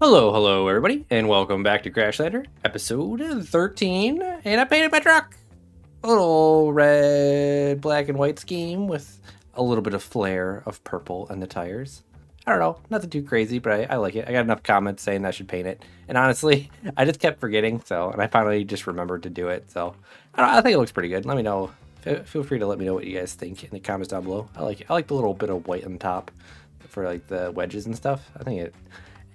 Hello, everybody, and welcome back to Crashlander, episode 13. And I painted my truck. A little red, black, and white scheme with a little bit of flair of purple on the tires. I don't know, nothing too crazy, but I like it. I got enough comments saying I should paint it. And honestly, I just kept forgetting, and I finally just remembered to do it. So, I think it looks pretty good. Let me know. Feel free to let me know what you guys think in the comments down below. I like it. I like the little bit of white on top for like the wedges and stuff. I think it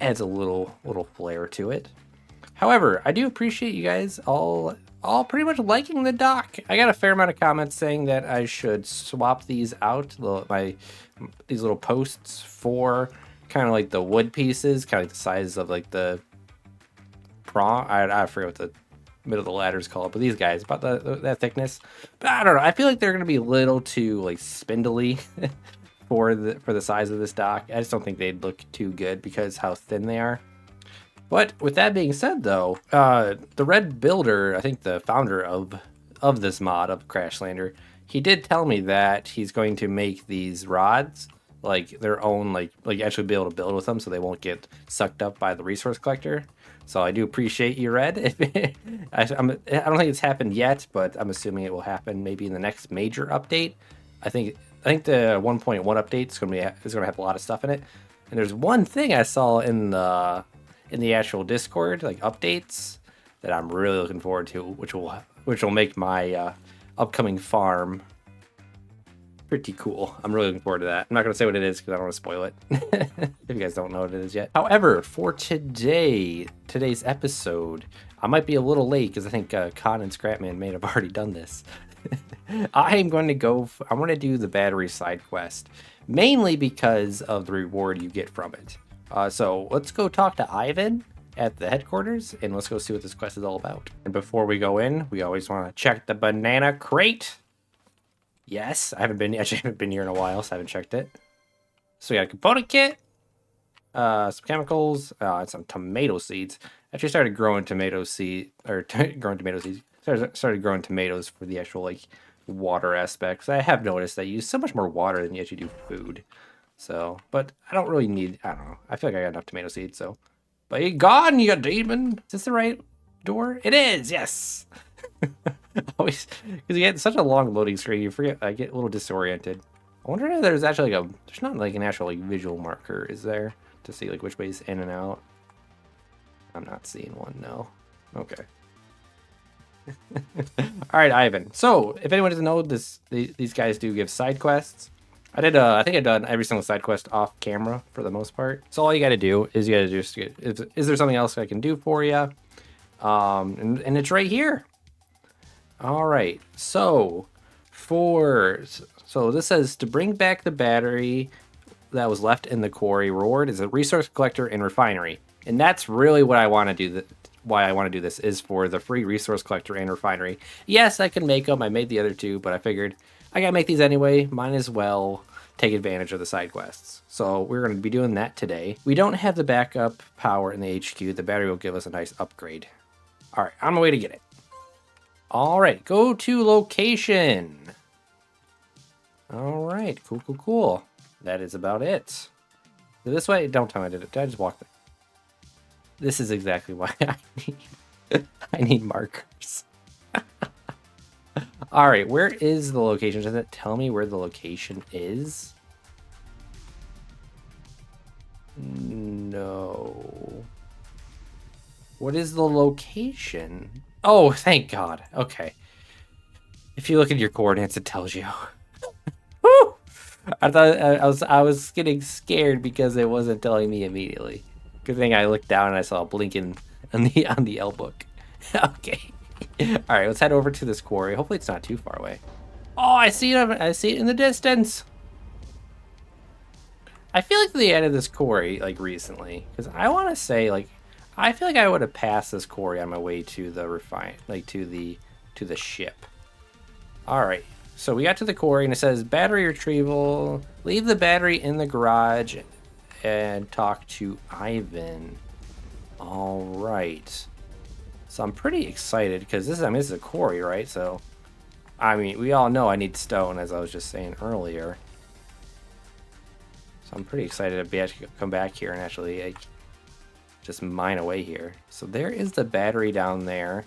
adds a little flair to it. However, I do appreciate you guys all pretty much liking the dock. I got a fair amount of comments saying that I should swap these out, these little posts, for kind of like the wood pieces, kind of like the size of like the prong. I forget what the middle of the ladder is called, but these guys about that thickness. But I don't know. I feel like they're gonna be a little too like spindly for the size of this dock. I just don't think they'd look too good because how thin they are. But with that being said, though, the Red Builder, I think the founder of this mod of Crashlander, he did tell me that he's going to make these rods like their own, like actually be able to build with them, so they won't get sucked up by the resource collector. So I do appreciate you, Red. I don't think it's happened yet, but I'm assuming it will happen maybe in the next major update. I think the 1.1 update is gonna have a lot of stuff in it. And there's one thing I saw in the actual Discord, like updates, that I'm really looking forward to, which will make my upcoming farm pretty cool. I'm really looking forward to that. I'm not gonna say what it is because I don't want to spoil it if you guys don't know what it is yet. However, for today's episode, I might be a little late because I think Con and Scrapman may have already done this. I'm going to do the battery side quest, mainly because of the reward you get from it. So let's go talk to Ivan at the headquarters, and let's go see what this quest is all about. And before we go in, we always want to check the banana crate. Yes, I haven't been here in a while, so I haven't checked it. So we got a component kit, some chemicals, and some tomato seeds. I actually started growing tomato seeds. Started growing tomatoes for the actual like water aspects. I have noticed that you use so much more water than you actually do food. So, but I don't really need. I don't know. I feel like I got enough tomato seeds. So, but you gone, you demon. Is this the right door? It is. Yes. Always, because you get such a long loading screen, you forget. I get a little disoriented. I wonder if there's actually like there's not like an actual like visual marker, is there, to see like which way is in and out? I'm not seeing one. No. Okay. All right, Ivan. So, if anyone doesn't know, these guys do give side quests. I think I've done every single side quest off camera for the most part. So all you got to do is is there something else I can do for you? And it's right here. All right. So this says to bring back the battery that was left in the quarry. Reward is a resource collector and refinery, and that's really what I want to do. Why I want to do this is for the free resource collector and refinery. Yes, I can make them. I made the other two, but I figured I gotta make these anyway. Might as well take advantage of the side quests. So we're going to be doing that today. We don't have the backup power in the HQ. The battery will give us a nice upgrade. All right, on my way to get it. All right, go to location. All right, cool. That is about it. This way, don't tell me I did it. Did I just walk there? This is exactly why I need markers. All right, where is the location? Does it tell me where the location is? No. What is the location? Oh, thank God. Okay. If you look at your coordinates, it tells you. Woo! I thought I was getting scared because it wasn't telling me immediately. Good thing I looked down and I saw a blinking on the L book. Okay. All right, let's head over to this quarry. Hopefully it's not too far away. Oh, I see it. I see it in the distance. I feel like they added this quarry like recently, because I want to say like I feel like I would have passed this quarry on my way to the to the ship. All right, so we got to the quarry and it says battery retrieval. Leave the battery in the garage and talk to Ivan. All right. So I'm pretty excited because this is a quarry, right? So, I mean, we all know I need stone, as I was just saying earlier. So I'm pretty excited to be able to come back here and actually like, just mine away here. So there is the battery down there.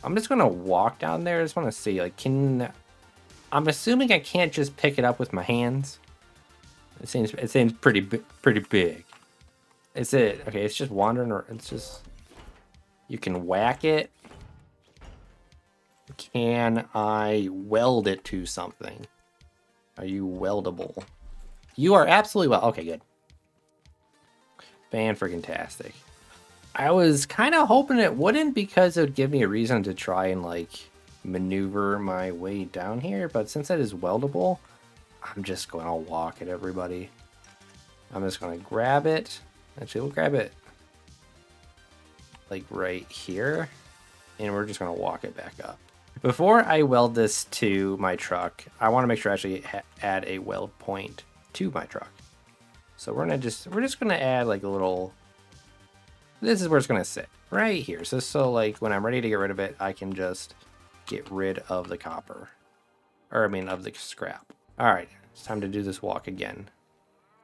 I'm just gonna walk down there. I just want to see, like, I'm assuming I can't just pick it up with my hands. It seems pretty big. Is it okay? It's just wandering, or it's just you can whack it. Can I weld it to something? Are you weldable? You are absolutely well. Okay, good. Fan-freaking-tastic. I was kind of hoping it wouldn't, because it would give me a reason to try and, like, maneuver my way down here. But since it is weldable, I'm just going to walk it, everybody. I'm just going to grab it. Actually, we'll grab it, like, right here. And we're just going to walk it back up. Before I weld this to my truck, I want to make sure I actually add a weld point to my truck. So we're just gonna add like a little. This is where it's gonna sit right here. So like when I'm ready to get rid of it, I can just get rid of the copper, or I mean of the scrap. All right, it's time to do this walk again.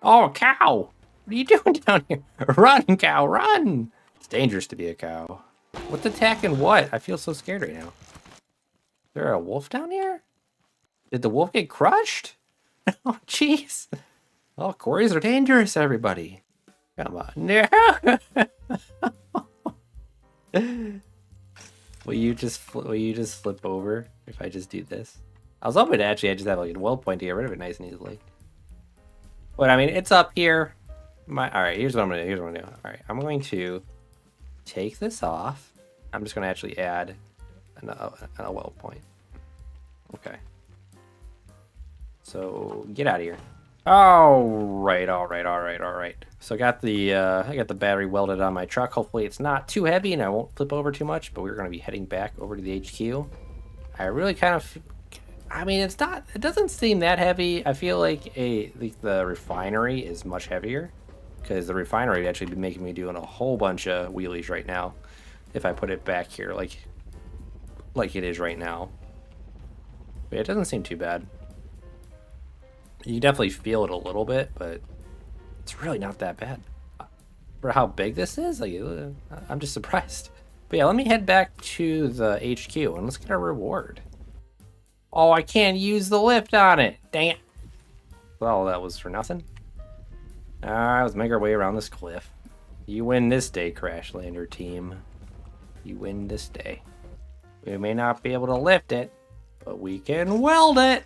Oh, cow! What are you doing down here? Run, cow, run! It's dangerous to be a cow. What's attacking what? I feel so scared right now. Is there a wolf down here? Did the wolf get crushed? Oh, jeez. Oh, quarries are dangerous, everybody. Come on. No. Will you just flip over if I just do this? I was hoping to actually I just have like a weld point to get rid of it nice and easily. But I mean, it's up here. All right, here's what I'm gonna do. All right, I'm going to take this off. I'm just gonna actually add a weld point. Okay. So get out of here. All right. So I got the battery welded on my truck. Hopefully it's not too heavy and I won't flip over too much, but we're going to be heading back over to the HQ. I really kind of, I mean, it doesn't seem that heavy. I feel like the refinery is much heavier, because the refinery would actually be making me doing a whole bunch of wheelies right now if I put it back here like it is right now. But it doesn't seem too bad. You definitely feel it a little bit, but it's really not that bad. For how big this is, like, I'm just surprised. But yeah, let me head back to the HQ and let's get our reward. Oh, I can't use the lift on it. Dang it. Well, that was for nothing. Let's make our way around this cliff. You win this day, Crashlander team. You win this day. We may not be able to lift it, but we can weld it.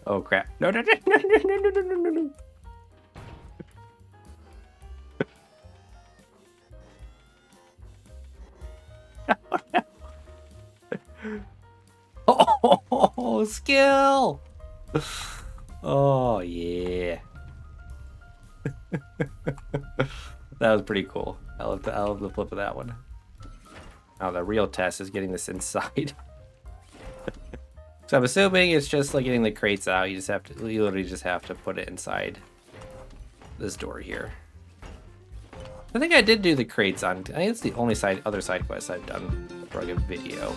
Oh crap. No. Oh, skill. Oh yeah. That was pretty cool. I love the flip of that one. Now the real test is getting this inside. So I'm assuming it's just like getting the crates out. You literally just have to put it inside this door here. I think I did do the crates on. I think it's the only other side quest I've done for like a video.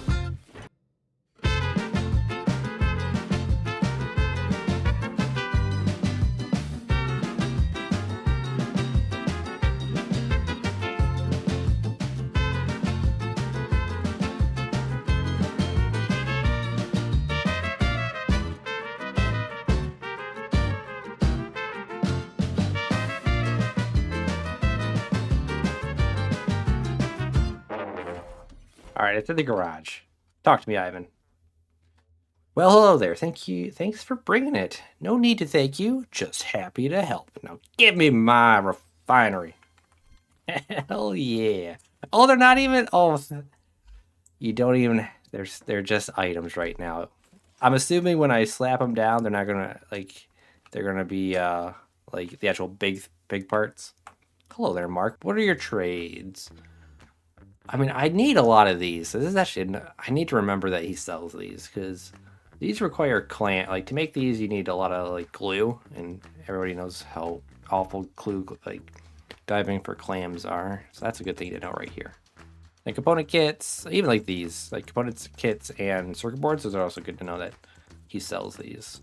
All right, it's in the garage. Talk to me, Ivan. Well, hello there. Thanks for bringing it. No need to thank you. Just happy to help. Now give me my refinery. Hell yeah. Oh, they're not even. Oh, you don't even. They're just items right now. I'm assuming when I slap them down, they're not gonna like. They're gonna be like the actual big parts. Hello there, Mark. What are your trades? I mean, I need a lot of these. So this is actually, I need to remember that he sells these, because these require clamp. Like, to make these, you need a lot of, like, glue, and everybody knows how awful glue, like, diving for clams are. So that's a good thing to know right here. And component kits, even like these, like components, kits, and circuit boards, those are also good to know that he sells these.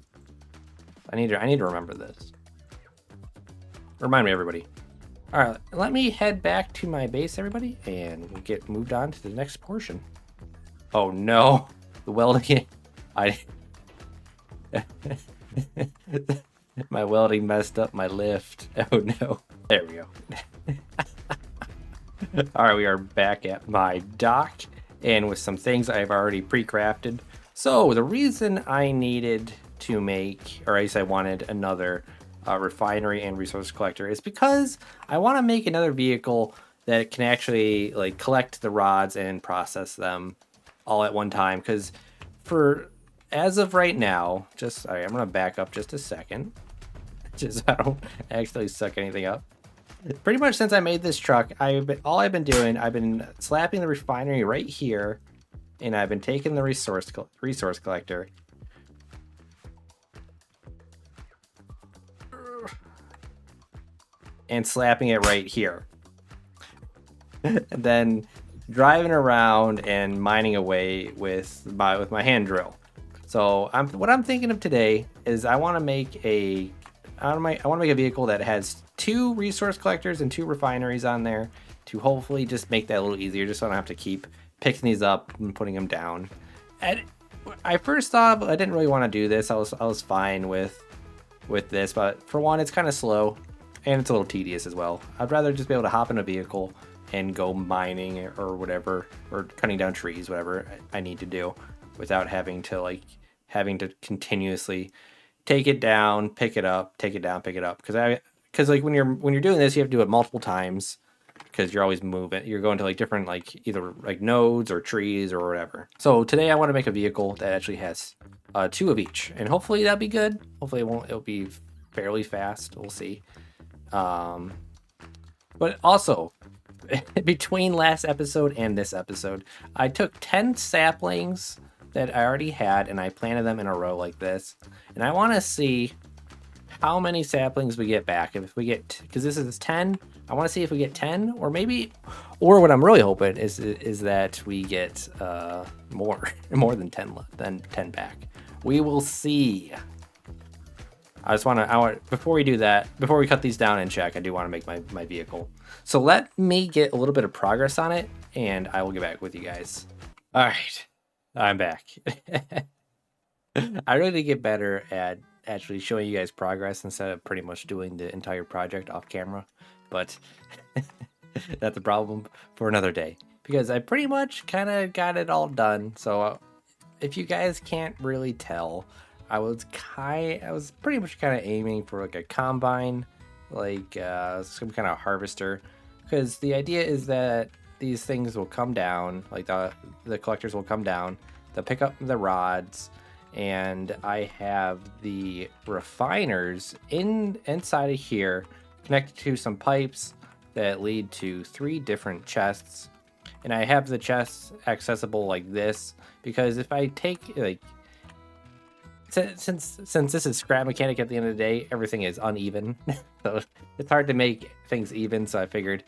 I need to remember this. Remind me, everybody. All right, let me head back to my base, everybody, and we'll get moved on to the next portion. Oh no, the welding. My welding messed up my lift. Oh no. There we go. All right, we are back at my dock, and with some things I've already pre-crafted. So the reason I needed to make, or at least I wanted another refinery and resource collector, is because I want to make another vehicle that can actually like collect the rods and process them all at one time. Because as of right now, I'm gonna back up just a second, just so I don't actually suck anything up. Pretty much since I made this truck, all I've been doing, I've been slapping the refinery right here, and I've been taking the resource collector and slapping it right here, and then driving around and mining away with my hand drill. So what I'm thinking of today is I want to make a vehicle that has 2 resource collectors and 2 refineries on there to hopefully just make that a little easier, just so I don't have to keep picking these up and putting them down. And I first thought I didn't really want to do this. I was fine with this, but for one, it's kind of slow and it's a little tedious as well. I'd rather just be able to hop in a vehicle and go mining or whatever, or cutting down trees, whatever I need to do, without having to continuously take it down, pick it up, take it down, pick it up. Because like when you're doing this, you have to do it multiple times, because you're always moving. You're going to like different either nodes or trees or whatever. So today I want to make a vehicle that actually has 2 of each, and hopefully that'll be good. Hopefully it'll be fairly fast. We'll see. But also, between last episode and this episode, I took 10 saplings that I already had and I planted them in a row like this. And I want to see how many saplings we get back. If we get, because this is 10, I want to see if we get 10, or what I'm really hoping is that we get more than 10 back. We will see. Before we do that, before we cut these down and check, I do want to make my vehicle. So let me get a little bit of progress on it, and I will get back with you guys. All right, I'm back. I really need to get better at actually showing you guys progress instead of pretty much doing the entire project off camera, but that's a problem for another day, because I pretty much kind of got it all done. So if you guys can't really tell, I was pretty much kind of aiming for like a combine, some kind of harvester, because the idea is that these things will come down, like the collectors will come down, they'll pick up the rods, and I have the refiners inside of here connected to some pipes that lead to 3 different chests, and I have the chests accessible like this, because if I take since this is scrap mechanic at the end of the day, everything is uneven. So it's hard to make things even. So I figured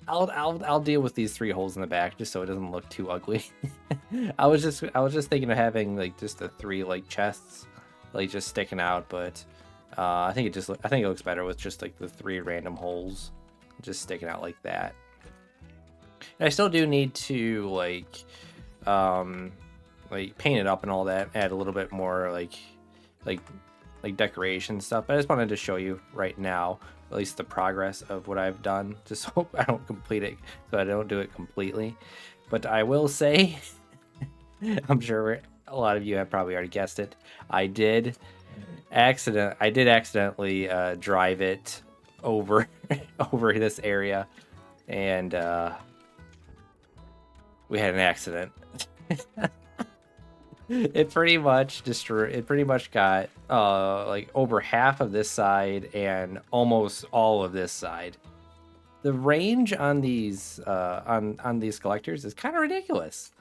I'll deal with these 3 holes in the back just so it doesn't look too ugly. I was just thinking of having just the 3 chests just sticking out, but I think it looks better with just the 3 random holes just sticking out like that. And I still do need to paint it up and all that, add a little bit more decoration stuff. But I just wanted to show you right now at least the progress of what I've done, just so I don't complete it, so I don't do it completely. But I will say, I'm sure a lot of you have probably already guessed it, I did accidentally drive it over this area, and we had an accident. It pretty much got over half of this side and almost all of this side. The range on these collectors is kind of ridiculous.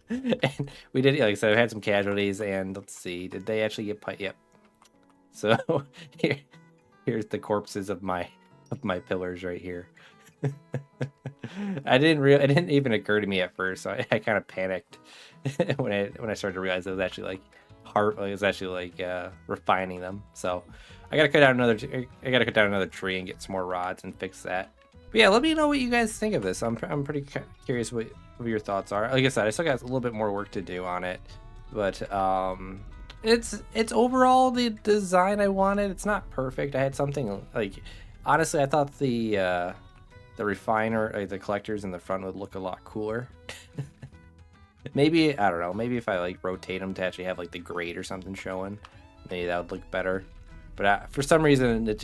And we did, like I said, I had some casualties, and let's see, did they actually get yep. So here's the corpses of my pillars right here. It didn't even occur to me at first, so I kind of panicked when I started to realize it was actually refining them. So I gotta cut down another tree and get some more rods and fix that. But yeah, let me know what you guys think of this. I'm pretty curious what your thoughts are. Like I said, I still got a little bit more work to do on it, but it's overall the design I wanted. It's not perfect. I had something like, honestly, I thought the refiner, the collectors in the front would look a lot cooler. Maybe, I don't know, maybe if I like rotate them to actually have like the grate or something showing, maybe that would look better. But for some reason, it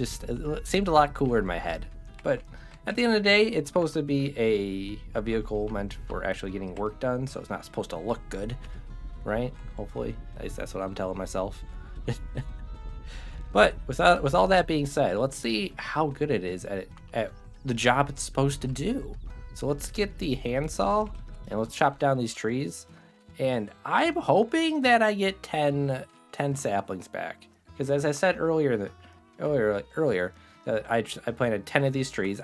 seemed a lot cooler in my head. But at the end of the day, it's supposed to be a vehicle meant for actually getting work done, so it's not supposed to look good, right? Hopefully, at least that's what I'm telling myself. But with all that being said, let's see how good it is at the job it's supposed to do. So let's get the handsaw and let's chop down these trees. And I'm hoping that I get 10 saplings back, because as I said earlier that I planted 10 of these trees.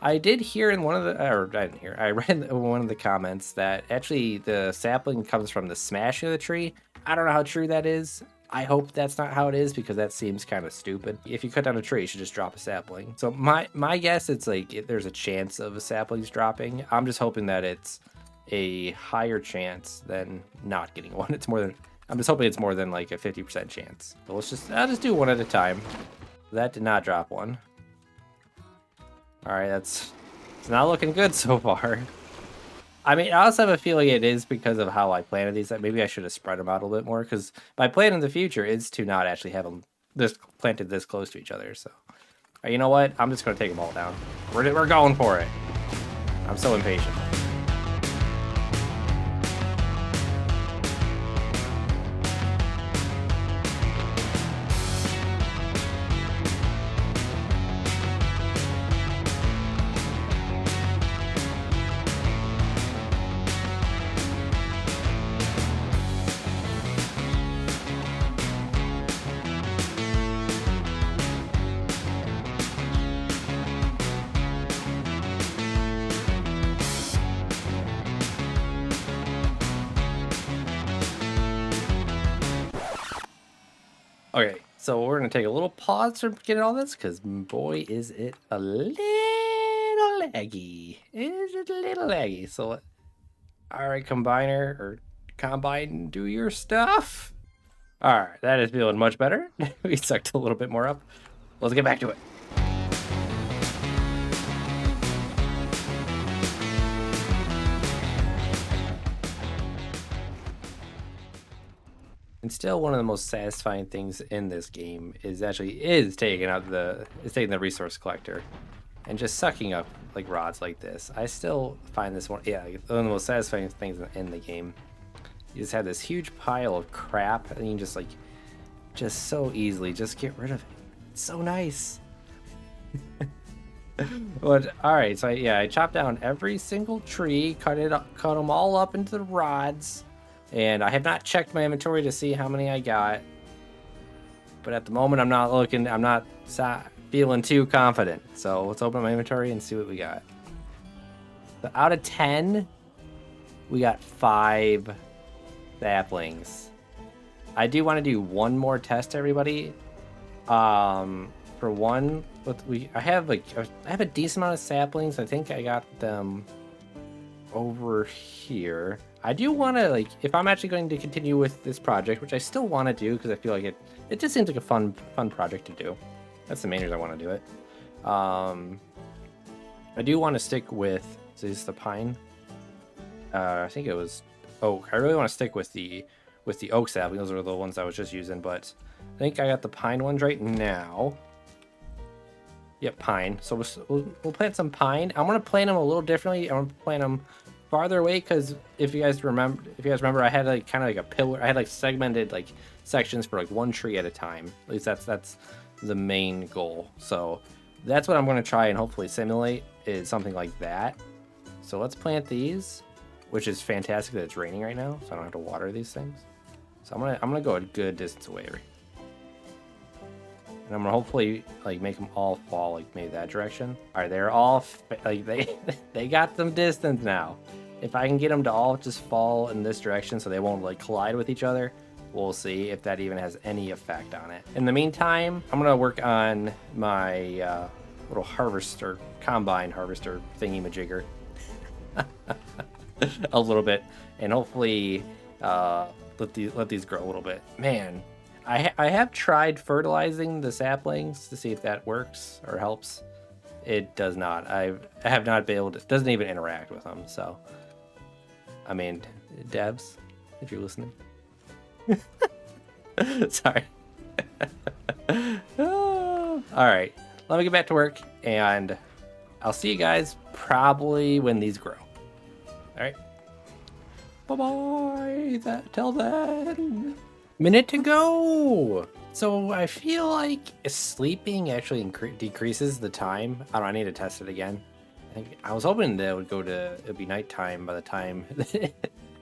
I did hear in one of the, or I didn't hear, I read in one of the comments that actually the sapling comes from the smashing of the tree. I don't know how true that is. I hope that's not how it is, because that seems kind of stupid. If you cut down a tree, you should just drop a sapling. So my guess, it's like there's a chance of a sapling's dropping. I'm just hoping that it's a higher chance than not getting one. I'm just hoping it's more than like a 50% chance. But I'll just do one at a time. That did not drop one. All right, it's not looking good so far. I mean, I also have a feeling it is because of how I planted these. That maybe I should have spread them out a little bit more, because my plan in the future is to not actually have them planted this close to each other. So, you know what? I'm just going to take them all down. We're going for it. I'm so impatient. Okay, so we're going to take a little pause from getting all this, because boy, is it a little laggy. Is it a little laggy? So, all right, combine, do your stuff. All right, that is feeling much better. We sucked a little bit more up. Let's get back to it. And still, one of the most satisfying things in this game is taking the resource collector and just sucking up like rods like this. I still find this one of the most satisfying things in the game. You just have this huge pile of crap, and you can just so easily just get rid of it. It's so nice. But all right, so I chopped down every single tree, cut them all up into the rods. And I have not checked my inventory to see how many I got. But at the moment, I'm not feeling too confident. So let's open my inventory and see what we got. So out of 10, we got 5 saplings. I do want to do one more test, everybody. For one, I have a decent amount of saplings. I think I got them over here. I do want to, if I'm actually going to continue with this project, which I still want to do, because I feel like it just seems like a fun project to do. That's the main reason I want to do it. I do want to stick with, is this the pine? I think it was oak. I really want to stick with the oak sapling. Those are the ones I was just using, but I think I got the pine ones right now. Yep, pine. So we'll plant some pine. I'm gonna plant them a little differently. I'm gonna plant them farther away, because if you guys remember, I had kind of like a pillar. I had segmented sections for one tree at a time. At least that's the main goal. So that's what I'm going to try and hopefully simulate, is something like that. So let's plant these, which is fantastic that it's raining right now, so I don't have to water these things. So I'm gonna go a good distance away, and I'm gonna hopefully make them all fall maybe that direction. All right, they're all they got some distance now. If I can get them to all just fall in this direction so they won't collide with each other, we'll see if that even has any effect on it. In the meantime, I'm gonna work on my little harvester, combine harvester thingy-majigger a little bit, and hopefully let these grow a little bit. Man, I have tried fertilizing the saplings to see if that works or helps. It does not. I have not been able to. It doesn't even interact with them. So, I mean, devs, if you're listening. Sorry. All right, let me get back to work, and I'll see you guys probably when these grow. All right. Bye-bye. Till then. Minute to go. So I feel like sleeping actually decreases the time. I don't know, I need to test it again. I was hoping that it'd be nighttime by the time,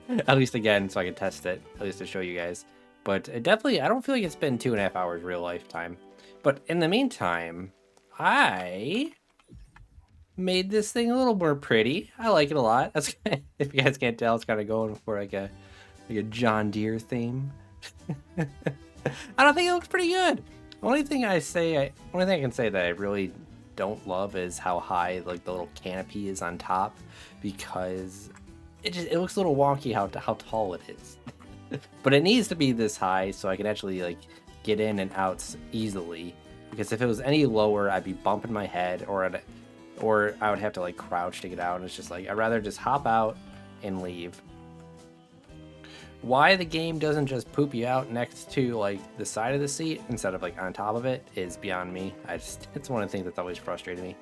at least again, so I could test it, at least to show you guys. But it definitely, I don't feel like it's been 2.5 hours real life time. But in the meantime, I made this thing a little more pretty. I like it a lot. That's if you guys can't tell, it's kind of going for like a John Deere theme. I don't think it looks pretty good. Only thing I can say that I really don't love is how high like the little canopy is on top, because it looks a little wonky how tall it is. But it needs to be this high so I can actually like get in and out easily. Because if it was any lower, I'd be bumping my head, or I would have to like crouch to get out. And it's just like I'd rather just hop out and leave. Why the game doesn't just poop you out next to like the side of the seat instead of like on top of it is beyond me. It's one of the things that's always frustrated me.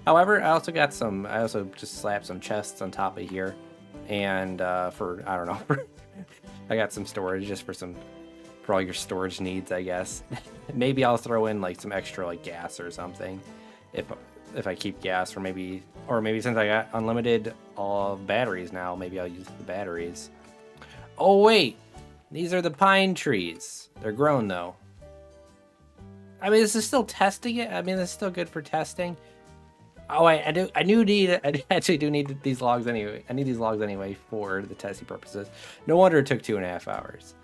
However, I also just slapped some chests on top of here, and I don't know, I got some storage just for all your storage needs, I guess. Maybe I'll throw in like some extra like gas or something if I keep gas, or maybe since I got unlimited batteries now, maybe I'll use the batteries. Oh wait, these are the pine trees. They're grown though. I mean, this is still testing it. I mean, this is still good for testing. Oh, I actually do need these logs anyway. I need these logs anyway for the testing purposes. No wonder it took 2.5 hours.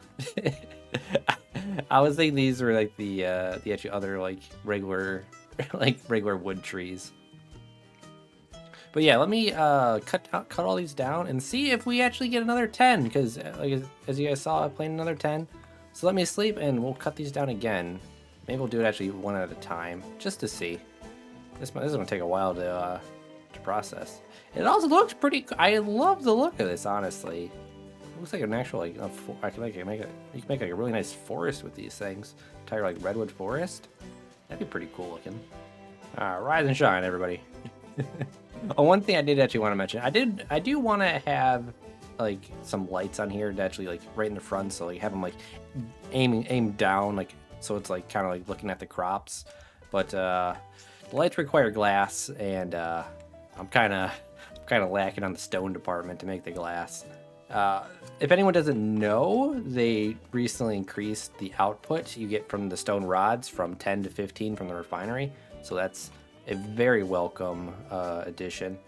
I was thinking these were like the actually other like regular wood trees. But yeah, let me cut all these down and see if we actually get another 10, because like as you guys saw, I played another 10. So let me sleep and we'll cut these down again. Maybe we'll do it actually one at a time just to see. This is gonna take a while to process. It also looks pretty. I love the look of this, honestly. It looks like an actual like you can make like a really nice forest with these things. Entire like redwood forest. That'd be pretty cool looking. Rise and shine, everybody. Oh, one thing I did actually want to mention, I do want to have like some lights on here to actually like right in the front, so like have them like aim down, like so it's like kind of like looking at the crops. But the lights require glass, and I'm kind of lacking on the stone department to make the glass. If anyone doesn't know, they recently increased the output you get from the stone rods from 10 to 15 from the refinery, so that's a very welcome addition.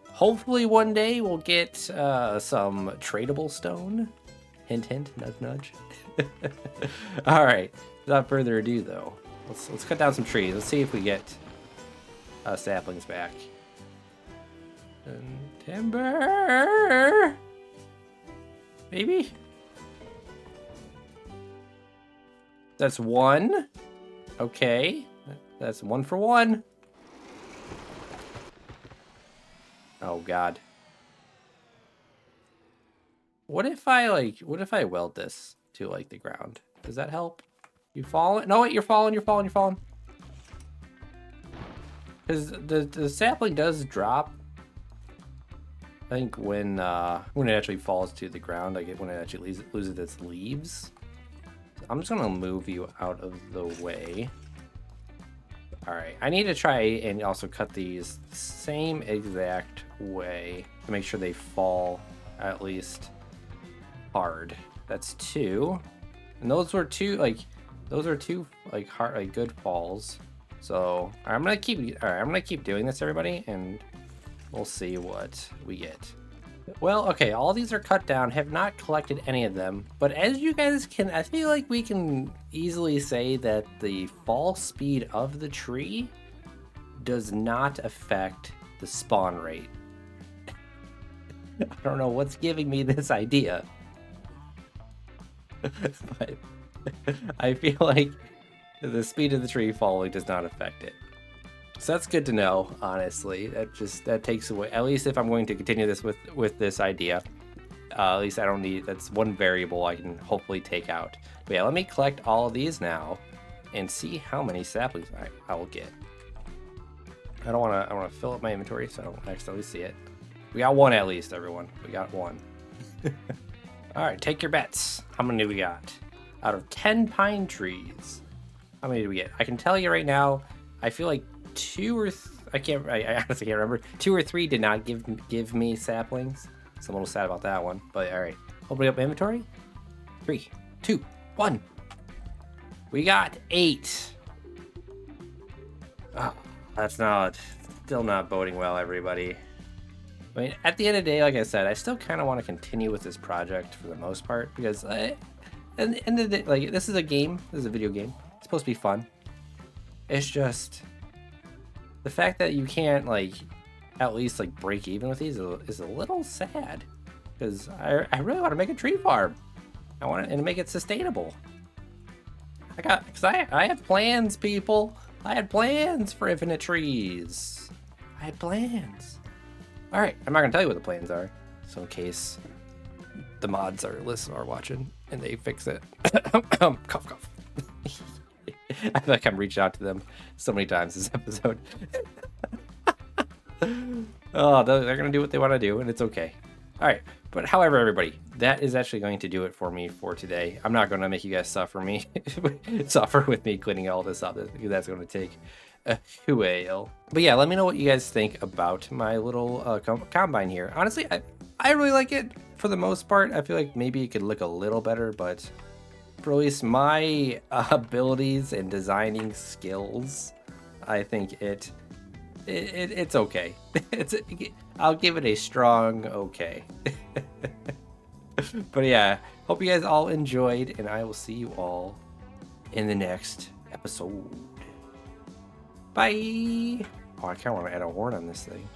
Hopefully one day we'll get some tradable stone. Hint, hint, nudge, nudge. All right, without further ado though, let's cut down some trees. Let's see if we get saplings back. And timber, maybe. That's one. Okay, that's 1 for 1. Oh God. What if I weld this to like the ground? Does that help? You falling? No, wait, you're falling. Because the sapling does drop. I think when it actually falls to the ground, like when it actually loses its leaves. I'm just gonna move you out of the way. All right, I need to try and also cut these same exact way to make sure they fall at least hard. That's 2, and those are two like hard, like good falls. So I'm gonna keep doing this, everybody, and we'll see what we get. Well, okay, all these are cut down, have not collected any of them, but as you guys can, I feel like we can easily say that the fall speed of the tree does not affect the spawn rate. I don't know what's giving me this idea, but I feel like the speed of the tree falling does not affect it. So that's good to know, honestly. That takes away, at least if I'm going to continue this with this idea, at least I don't need, that's one variable I can hopefully take out. But yeah, let me collect all of these now and see how many saplings I will get. I want to fill up my inventory so I don't accidentally see it. We got one at least, everyone. We got one. All right, take your bets. How many do we got? Out of 10 pine trees, how many do we get? I can tell you right now, I feel like I honestly can't remember. 2 or 3 did not give me saplings. So I'm a little sad about that one. But all right, opening up my inventory. 3, 2, 1. We got 8. Oh, that's still not boding well, everybody. I mean, at the end of the day, like I said, I still kind of want to continue with this project for the most part because, and like, this is a game. This is a video game. It's supposed to be fun. It's just the fact that you can't like at least like break even with these is a little sad because I really want to make a tree farm. I want it and make it sustainable. Because I had plans, people. I had plans for infinite trees. I had plans. All right, I'm not gonna tell you what the plans are, so in case the mods are watching and they fix it. Cough, cough. I feel like I'm reaching out to them so many times this episode. Oh, they're gonna do what they want to do, and it's okay. All right, but however, everybody, that is actually going to do it for me for today. I'm not going to make you guys suffer with me cleaning all this up. That's going to take a while. But yeah, let me know what you guys think about my little combine here. Honestly, I really like it for the most part. I feel like maybe it could look a little better, but for at least my abilities and designing skills, I think it's okay. I'll give it a strong okay. But yeah, hope you guys all enjoyed, and I will see you all in the next episode. Bye. Oh, I kind of want to add a horn on this thing.